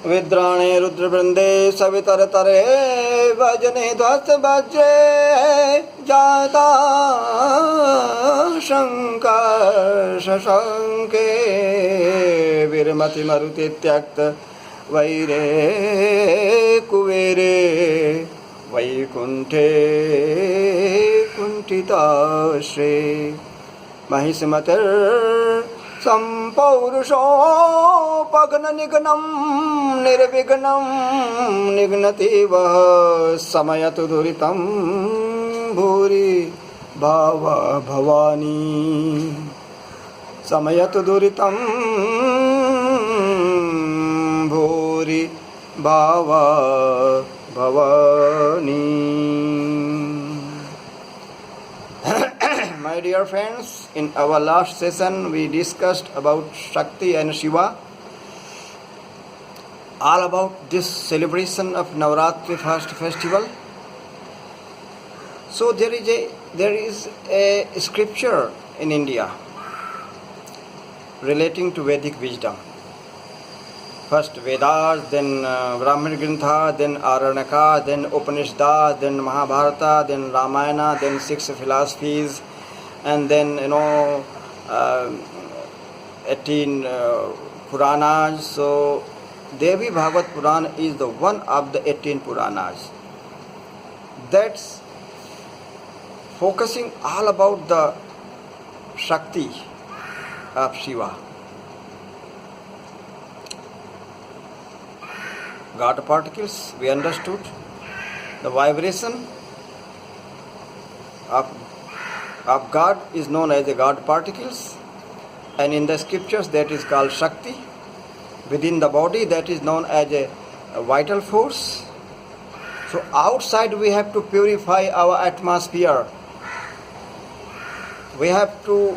विद्राणे रुद्रवृंदे सवितरतरे भजने ध्वस्त वज्रे जाता शंकर शशंके विरमति मरुति त्यक्त वैरे कुबेरे वैकुंठे कुंठिताश्रे महिषमतिर संपौरुषोपघ्न निघ्नं निर्विघ्नं निघ्नति वः समयतु दुरितं भूरि भावा भवानी समयतु दुरितं भूरि भावा Bhavani. My dear friends, in our last session we discussed about Shakti and Shiva, all about this celebration of Navratri first festival. So there is a scripture in India relating to Vedic wisdom. First Vedas, then Brahmana Grantha, then Aranyaka, then Upanishads, then Mahabharata, then Ramayana, then 6 philosophies, and then 18 Puranas. So Devi Bhagavad Purana is the one of the 18 Puranas. That's focusing all about the Shakti of Shiva. God particles, we understood. The vibration of God is known as the God particles, and in the scriptures that is called Shakti. Within the body that is known as a vital force. So outside we have to purify our atmosphere. We have to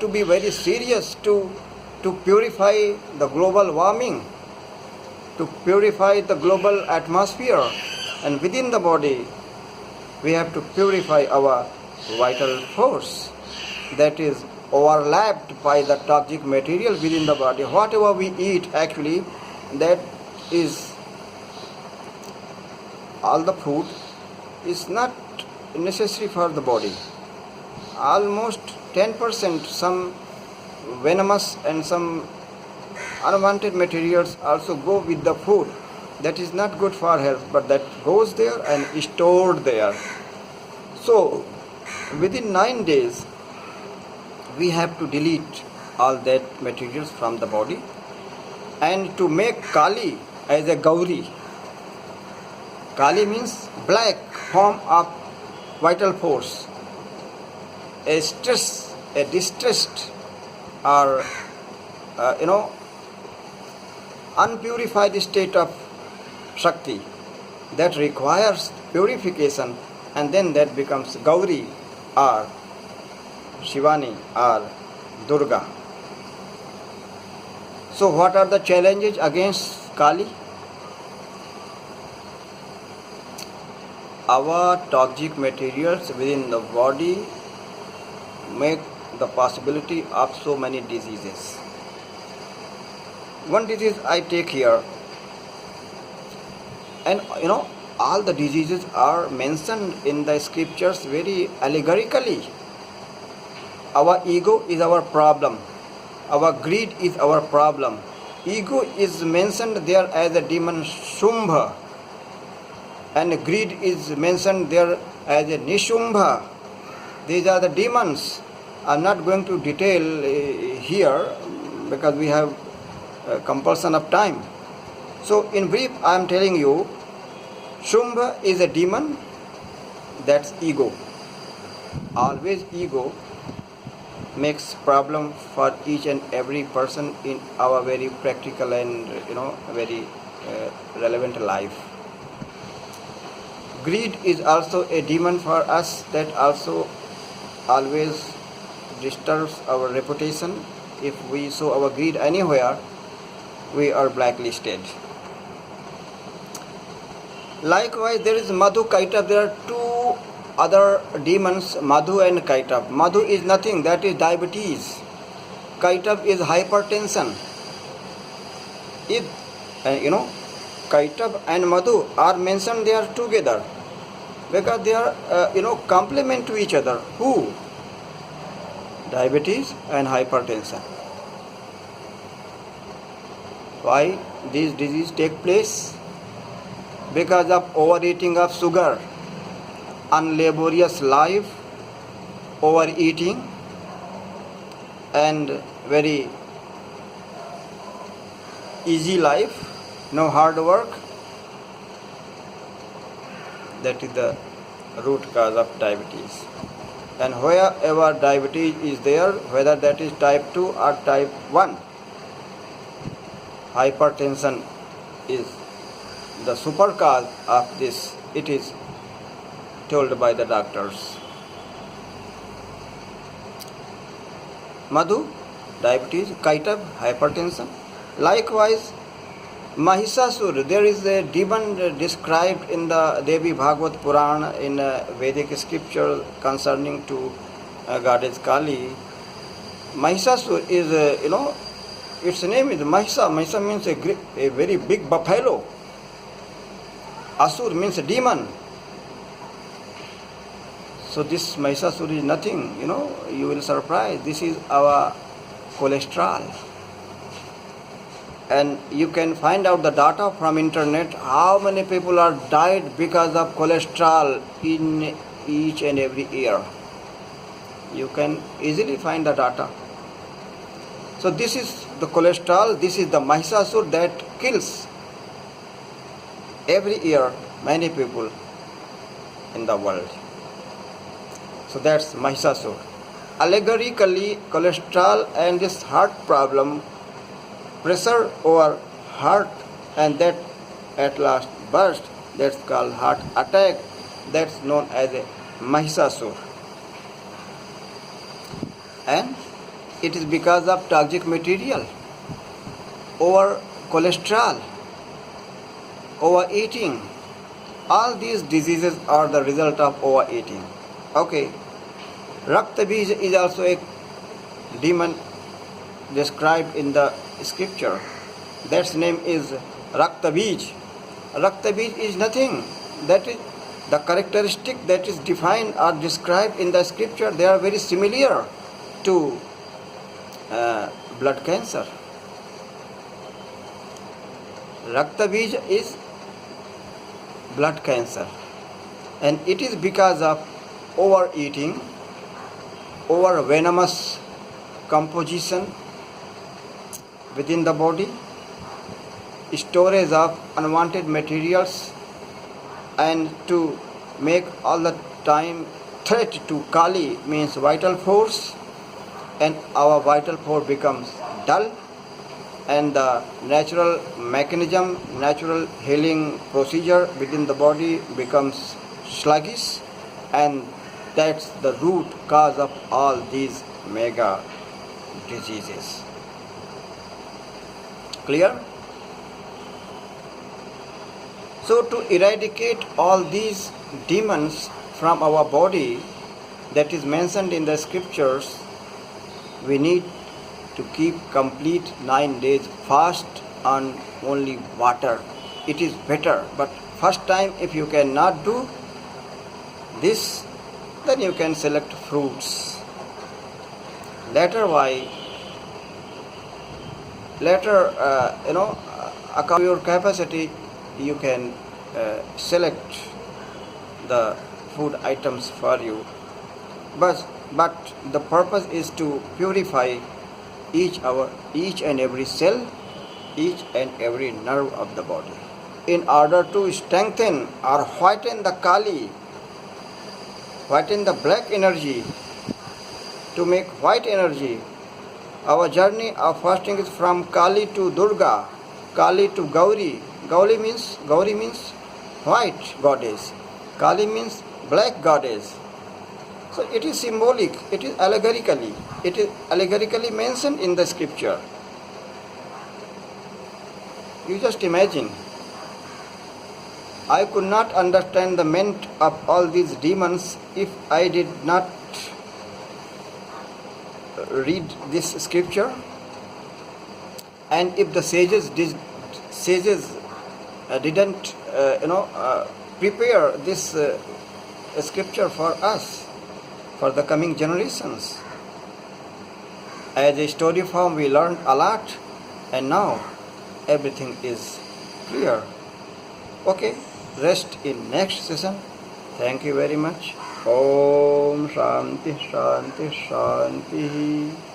be very serious to purify the global warming, to purify the global atmosphere, and within the body we have to purify our vital force that is overlapped by the toxic material within the body. Whatever we eat, actually, that is all the food is not necessary for the body. Almost 10% some venomous and some unwanted materials also go with the food. That is not good for health, but that goes there and is stored there. So within 9 days we have to delete all that materials from the body, and to make Kali as a Gauri. Kali means black form of vital force, a stress, a distressed or unpurified state of Shakti that requires purification, and then that becomes Gauri or Shivani or Durga. So what are the challenges against Kali? Our toxic materials within the body make the possibility of so many diseases. One disease I take here, and all the diseases are mentioned in the scriptures very allegorically. Our ego is our problem. Our greed is our problem. Ego is mentioned there as a demon Shumbha, and greed is mentioned there as a Nishumbha. These are the demons. I am not going to detail here because we have compulsion of time. So in brief, I am telling you, Shumbha is a demon, that's ego. Always ego makes problem for each and every person in our very practical and very relevant life. Greed is also a demon for us that also always disturbs our reputation. If we show our greed anywhere, we are blacklisted. Likewise, there is Madhu, Kaitav. There are two other demons, Madhu and Kaitav. Madhu is nothing, that is diabetes. Kaitav is hypertension. Id, Kaitab and Madhu are mentioned there together because they are, complement to each other. Who? Diabetes and hypertension. Why these diseases take place? Because of overeating of sugar, unlaborious life, overeating, and very easy life, no hard work. That is the root cause of diabetes. And wherever diabetes is there, whether that is type 2 or type 1, hypertension is the super cause of this. It is told by the doctors. Madhu, diabetes, Kaitab, hypertension. Likewise, Mahisasur, there is a demon described in the Devi Bhagavad Purana in Vedic scripture concerning to goddess Kali. Mahisasur is, its name is Mahisa. Mahisa means a very big buffalo. Asur means a demon. So this Mahisasur is nothing, you will surprise. This is our cholesterol. And you can find out the data from internet, how many people are died because of cholesterol in each and every year. You can easily find the data. So this is the cholesterol, this is the Mahisasur that kills every year many people in the world. So that's Mahisasur. Allegorically, cholesterol and this heart problem, pressure over heart, and that at last burst, that's called heart attack, that's known as a Mahisasur. And it is because of toxic material, over cholesterol, overeating. All these diseases are the result of overeating. Okay, Raktabij is also a demon described in the scripture. That's name is Raktabij. Raktabij is nothing. That is the characteristic that is defined or described in the scripture. They are very similar to blood cancer. Raktabij is blood cancer, and it is because of overeating, over venomous composition within the body, storage of unwanted materials, and to make all the time threat to Kali means vital force, and our vital force becomes dull, and the natural mechanism, natural healing procedure within the body becomes sluggish, and that's the root cause of all these mega diseases. Clear? So to eradicate all these demons from our body that is mentioned in the scriptures, we need to keep complete 9 days fast on only water. It is better, but first time if you cannot do this, then you can select fruits. Later, according to your capacity, you can select the food items for you. But the purpose is to purify each and every cell, each and every nerve of the body, in order to strengthen or whiten the Kali, whiten the black energy, to make white energy. Our journey of fasting is from Kali to Durga, Kali to Gauri. Gauri means white goddess, Kali means black goddess. So it is symbolic, it is allegorically mentioned in the scripture. You just imagine. I could not understand the meaning of all these demons if I did not read this scripture, and if the sages sages didn't prepare this scripture for us, for the coming generations. As a story form we learned a lot, and now everything is clear. Okay, rest in next session. Thank you very much. Om Shanti Shanti Shanti.